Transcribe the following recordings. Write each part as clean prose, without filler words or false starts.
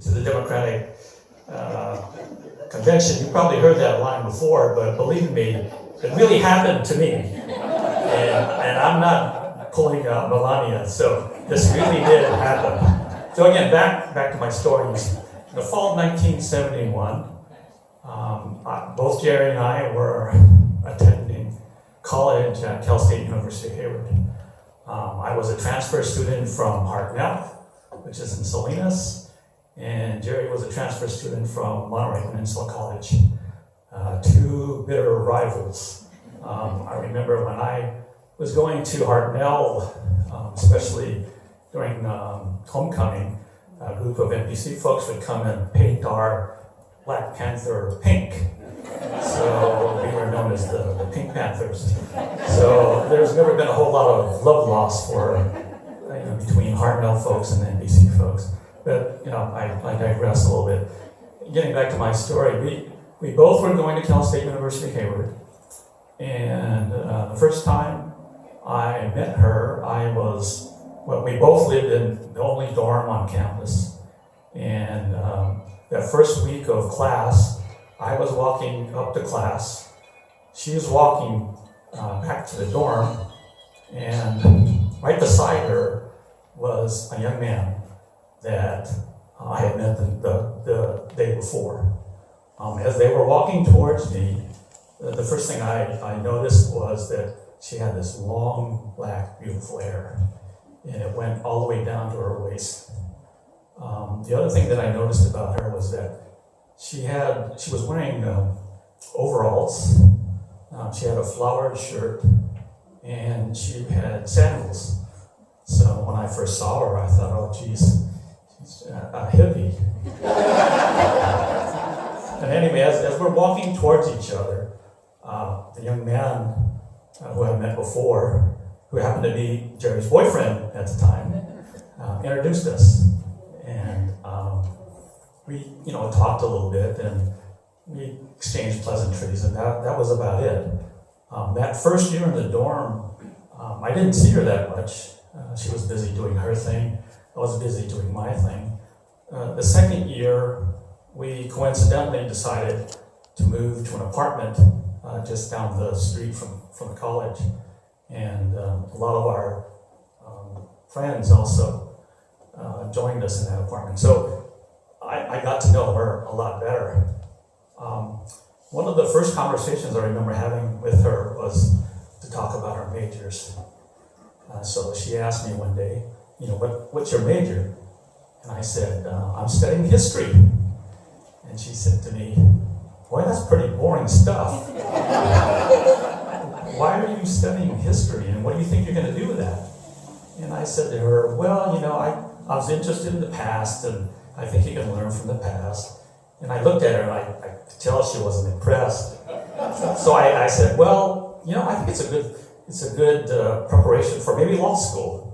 to the Democratic convention. You probably heard that line before, but believe me, it really happened to me. And I'm not pulling Melania, so this really did happen. So again, back to my stories. In the fall of 1971, both Gerry and I were attending college at Cal State University Hayward. I was a transfer student from Hartnell, which is in Salinas, and Gerry was a transfer student from Monterey Peninsula College. Two bitter rivals. I remember when I was going to Hartnell, especially during homecoming, a group of NPC folks would come and paint our Black Panther pink. So we were known as the Pink Panthers. So there's never been a whole lot of love lost for between Hartnell folks and NPC folks. But I digress a little bit. Getting back to my story, we both were going to Cal State University Hayward, and the first time I met her, we both lived in the only dorm on campus, and that first week of class, I was walking up to class, she was walking back to the dorm, and right beside her was a young man that I had met the day before. As they were walking towards me, the first thing I noticed was that she had this long, black, beautiful hair, and it went all the way down to her waist. The other thing that I noticed about her was that she was wearing overalls, she had a flowered shirt, and she had sandals. So when I first saw her, I thought, oh geez, she's a hippie. And anyway, as we're walking towards each other, the young man who I met before, who happened to be Gerry's boyfriend at the time, introduced us. And we talked a little bit, and we exchanged pleasantries, and that was about it. That first year in the dorm, I didn't see her that much. She was busy doing her thing. I was busy doing my thing. The second year, we coincidentally decided to move to an apartment just down the street from the college. And a lot of our friends also joined us in that apartment. So I got to know her a lot better. One of the first conversations I remember having with her was to talk about our majors. So she asked me one day, what's your major? And I said, I'm studying history. And she said to me, boy, that's pretty boring stuff. Why are you studying history, and what do you think you're going to do with that? And I said to her, well, I was interested in the past, and I think you can learn from the past. And I looked at her, and I could tell she wasn't impressed. So I said, well, I think it's a good preparation for maybe law school.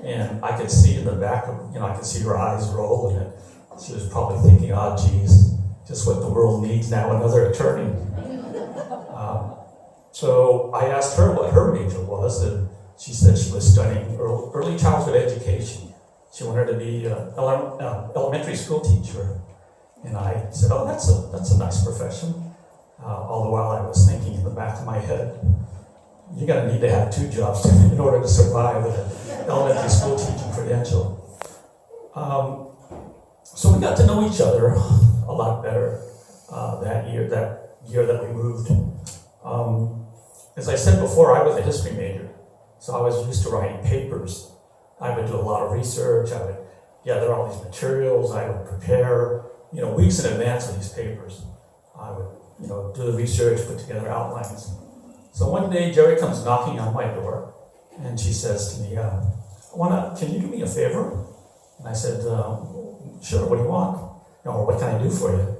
And I could see in the back, I could see her eyes roll, and she was probably thinking, oh, geez, just what the world needs now, another attorney. So I asked her what her major was, and she said she was studying early childhood education. She wanted to be an elementary school teacher. And I said, oh, that's a nice profession. All the while I was thinking in the back of my head, you're going to need to have two jobs in order to survive with an elementary school teaching credential. So we got to know each other a lot better that year that we moved. As I said before, I was a history major, so I was used to writing papers. I would do a lot of research. I would gather all these materials. I would prepare, weeks in advance of these papers. I would, do the research, put together outlines. So one day, Gerry comes knocking on my door, and she says to me, can you do me a favor? And I said, sure, what do you want? Or what can I do for you?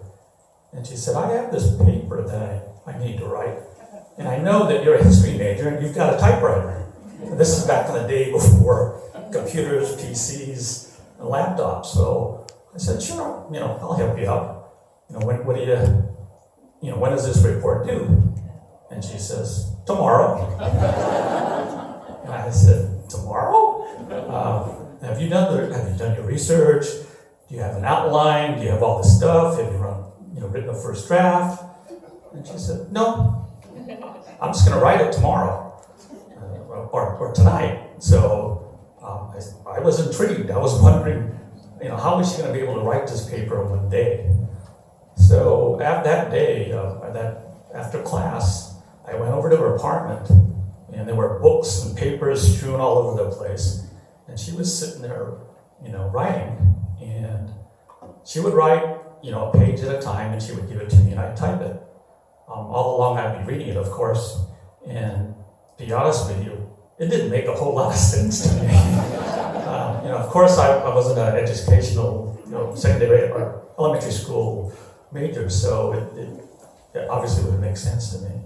And she said, I have this paper that I need to write. And I know that you're a history major and you've got a typewriter. And this is back in the day before computers, PCs, and laptops. So I said, sure, I'll help you out. When does this report due? And she says, tomorrow. And I said, tomorrow? Have you done your research? Do you have an outline? Do you have all this stuff? Have you written a first draft? And she said, no, I'm just going to write it tomorrow or tonight. So I was intrigued. I was wondering, how was she going to be able to write this paper in one day? So at that day, after class, I went over to her apartment, and there were books and papers strewn all over the place. And she was sitting there, writing, and she would write, a page at a time, and she would give it to me, and I'd type it. All along, I'd be reading it, of course, and to be honest with you, it didn't make a whole lot of sense to me. Of course, I wasn't an educational, secondary or elementary school major, so it obviously wouldn't make sense to me.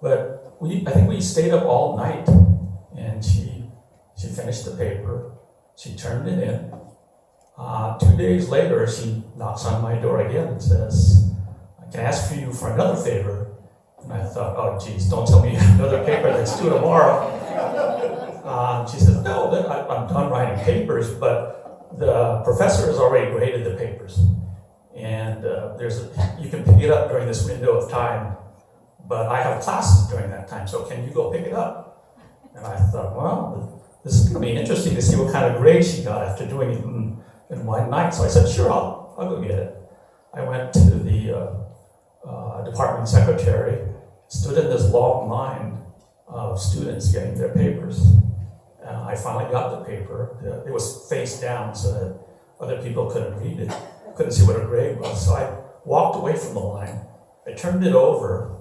But I think we stayed up all night, and she finished the paper. She turned it in. 2 days later, she knocks on my door again and says, I can ask for you for another favor. And I thought, oh geez, don't tell me another paper that's due tomorrow. She said, no, I'm done writing papers, but the professor has already graded the papers. And you can pick it up during this window of time, but I have classes during that time, so can you go pick it up? And I thought, well, this is going to be interesting to see what kind of grade she got after doing it in one night. So I said, sure, I'll go get it. I went to the department secretary, stood in this long line of students getting their papers. I finally got the paper. It was face down so that other people couldn't read it, couldn't see what her grade was. So I walked away from the line. I turned it over,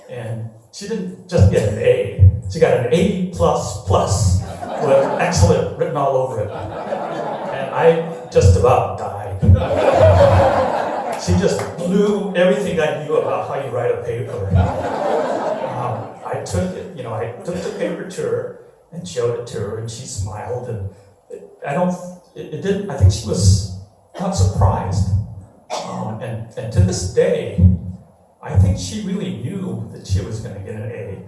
and she didn't just get an A. She got an A++ with excellent written all over it. And I just about died. She just blew everything I knew about how you write a paper. I took it, I took the paper to her and showed it to her, and she smiled. And I think she was not surprised. And to this day, I think she really knew that she was going to get an A.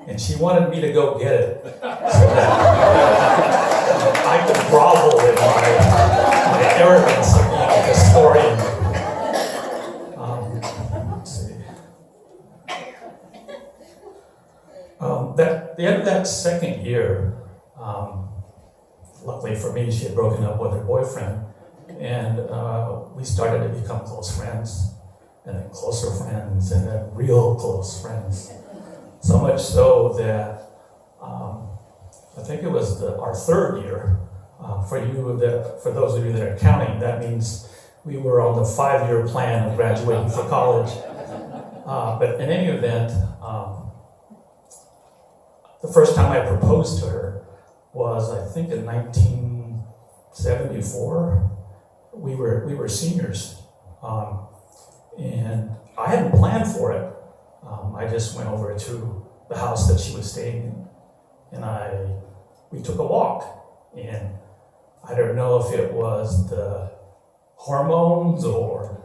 And she wanted me to go get it so that I could grovel in my arrogance of being a historian. Let's see. The end of that second year, luckily for me, she had broken up with her boyfriend, and we started to become close friends, and then closer friends, and then real close friends. So much so that I think it was our third year. For those of you that are counting, that means we were on the 5-year plan of graduating for college. But in any event, the first time I proposed to her was, I think, in 1974. We were seniors, and I hadn't planned for it. I just went over to the house that she was staying in, and we took a walk. And I don't know if it was the hormones or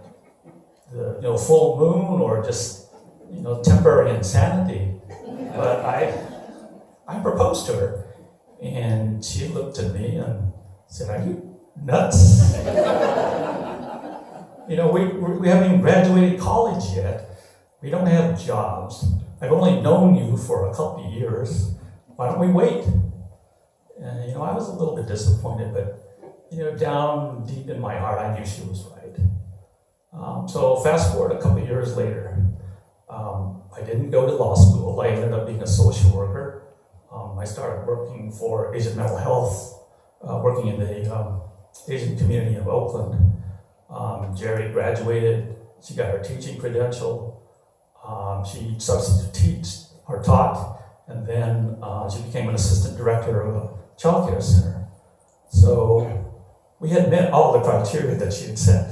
the full moon or just temporary insanity, but I proposed to her, and she looked at me and said, "Are you nuts? We haven't even graduated college yet. We don't have jobs. I've only known you for a couple of years. Why don't we wait?" And, I was a little bit disappointed, but, down deep in my heart, I knew she was right. So fast forward a couple of years later, I didn't go to law school. I ended up being a social worker. I started working for Asian Mental Health, working in the Asian community of Oakland. Gerry graduated. She got her teaching credential. She substitute taught, and then she became an assistant director of a child care center. So we had met all the criteria that she had set.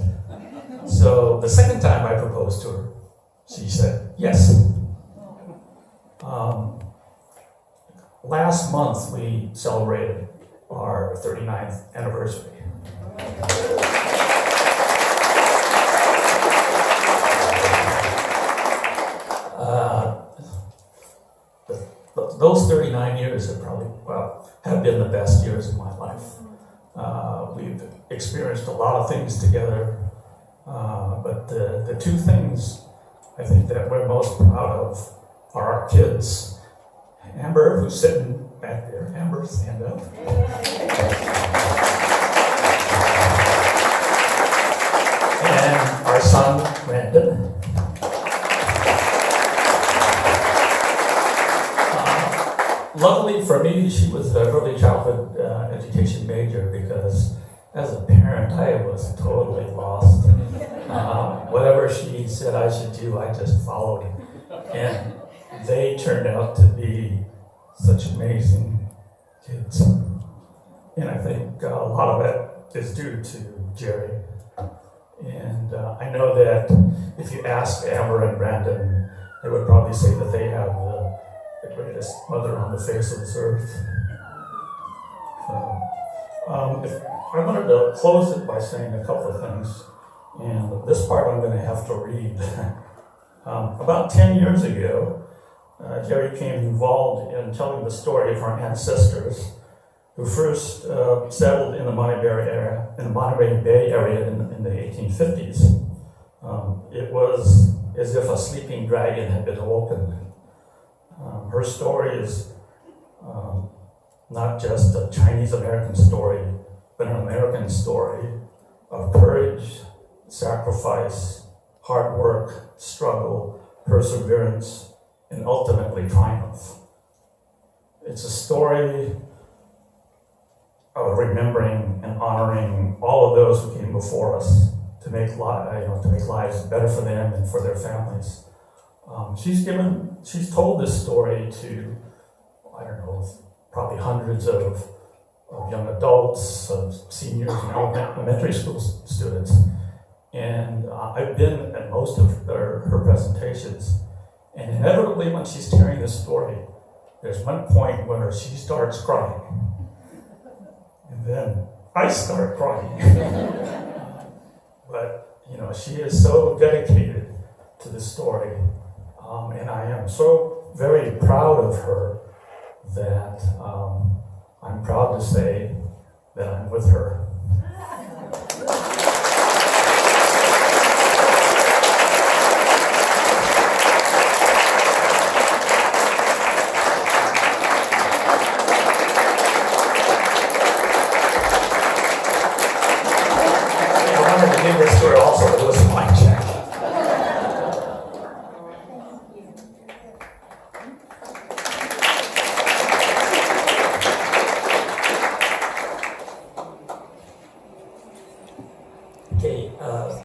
So the second time I proposed to her, she said yes. Last month we celebrated our 39th anniversary. Those 39 years have been the best years of my life. We've experienced a lot of things together, but the two things I think that we're most proud of are our kids. Amber, who's sitting back there. Amber, stand up. And our son, Brandon. Luckily for me, she was an early childhood education major because as a parent, I was totally lost. Whatever she said I should do, I just followed. And they turned out to be such amazing kids. And I think a lot of that is due to Gerry. And I know that if you ask Amber and Brandon, they would probably say that they have the greatest mother on the face of this earth. I wanted to close it by saying a couple of things. And this part I'm going to have to read. About 10 years ago, Gerry became involved in telling the story of our ancestors who first settled in the Monterey Bay area in the 1850s. It was as if a sleeping dragon had been awoken. Her story is not just a Chinese-American story, but an American story of courage, sacrifice, hard work, struggle, perseverance, and ultimately triumph. It's a story of remembering and honoring all of those who came before us to make lives better for them and for their families. She's told this story to, I don't know, probably hundreds of young adults, seniors, and elementary school students. And I've been at most of her presentations. And inevitably, when she's telling this story, there's one point where she starts crying. And then I start crying. But, she is so dedicated to this story. And I am so very proud of her that I'm proud to say that I'm with her. I wanted to give this story also to listen to my check. Okay,